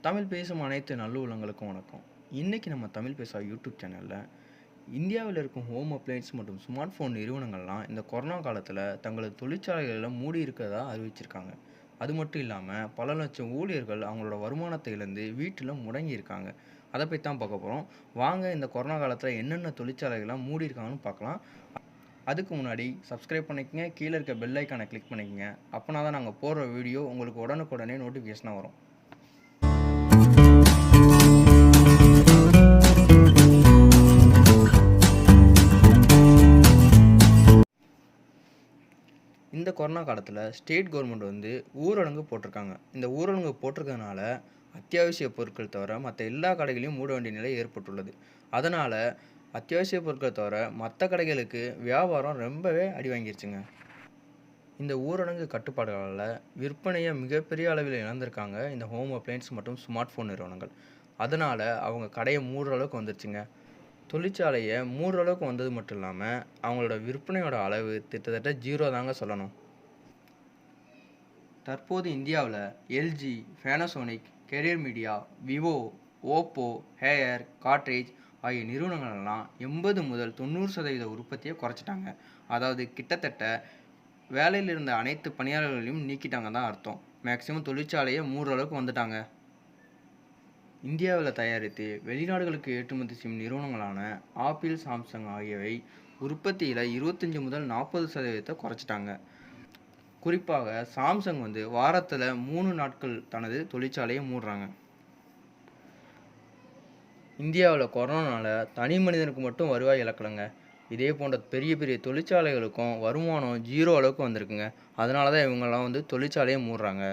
தமிழ் பேசும் அனைத்து நல்லுள்ளங்களுக்கும் வணக்கம். இன்றைக்கி நம்ம தமிழ் பேசா யூடியூப் சேனலில் இந்தியாவில் இருக்கும் ஹோம் அப்ளையன்ஸ் மற்றும் ஸ்மார்ட் ஃபோன் நிறுவனங்கள்லாம் இந்த கொரோனா காலத்தில் தங்களது தொழிற்சாலைகளில் மூடி இருக்கிறதா அறிவிச்சிருக்காங்க. அது மட்டும் இல்லாமல் பல லட்சம் ஊழியர்கள் அவங்களோட வருமானத்தை இழந்து வீட்டில் முடங்கியிருக்காங்க. அதை பற்றி தான் பார்க்க போகிறோம். வாங்க இந்த கொரோனா காலத்தில் என்னென்ன தொழிற்சாலைகள்லாம் மூடி இருக்காங்கன்னு பார்க்கலாம். அதுக்கு முன்னாடி சப்ஸ்கிரைப் பண்ணிக்கங்க, கீழே இருக்க பெல் ஐக்கானை கிளிக் பண்ணிக்கங்க. அப்போனா தான் நாங்கள் போடுற வீடியோ உங்களுக்கு உடனுக்குடனே நோட்டிஃபிகேஷனாக வரும். இந்த கொரோனா காலத்தில் ஸ்டேட் கவர்மெண்ட் ஊரடங்கு போட்டிருக்காங்க. இந்த ஊரடங்கு போட்டிருக்கிறதுனால அத்தியாவசிய பொருட்கள் தவிர மற்ற எல்லா கடைகளையும் மூட வேண்டிய நிலை ஏற்பட்டுள்ளது. அதனால் அத்தியாவசிய பொருட்கள் தவிர மற்ற கடைகளுக்கு வியாபாரம் ரொம்பவே அடி வாங்கிருச்சுங்க. இந்த ஊரடங்கு கட்டுப்பாடுகளால் விற்பனையை மிகப்பெரிய அளவில் இழந்திருக்காங்க இந்த ஹோம் அப்ளையன்ஸ் மற்றும் ஸ்மார்ட் ஃபோன் நிறுவனங்கள். அதனால் அவங்க கடையை மூடுற அளவுக்கு வந்துருச்சுங்க. தொழிற்சாலையை மூடுற அளவுக்கு வந்தது மட்டும் இல்லாமல் அவங்களோட விற்பனையோட அளவு கிட்டத்தட்ட 0 தாங்க சொல்லணும். தற்போது இந்தியாவில் LG, Panasonic, career media, Vivo, Oppo, Haier, Godrej ஆகிய நிறுவனங்களெல்லாம் 80 முதல் 90% உற்பத்தியை குறைச்சிட்டாங்க. அதாவது கிட்டத்தட்ட வேலையில் இருந்த அனைத்து பணியாளர்களையும் நீக்கிட்டாங்க தான் அர்த்தம். மேக்சிமம் தொழிற்சாலையை மூடுற அளவுக்கு வந்துட்டாங்க. இந்தியாவில் தயாரித்து வெளிநாடுகளுக்கு ஏற்றுமதி செய்யும் நிறுவனங்களான ஆப்பிள், சாம்சங் ஆகியவை உற்பத்தியில் 25 முதல் 40% குறைச்சிட்டாங்க. குறிப்பாக சாம்சங் வாரத்தில் 3 நாட்கள் தனது தொழிற்சாலையை மூடுறாங்க. இந்தியாவில் கொரோனாவில் தனி மனிதனுக்கு மட்டும் வருவாய் இழக்கலைங்க. இதே போன்ற பெரிய பெரிய தொழிற்சாலைகளுக்கும் வருமானம் 0 அளவுக்கு வந்திருக்குங்க. அதனால தான் இவங்கெல்லாம் தொழிற்சாலையை மூடுறாங்க.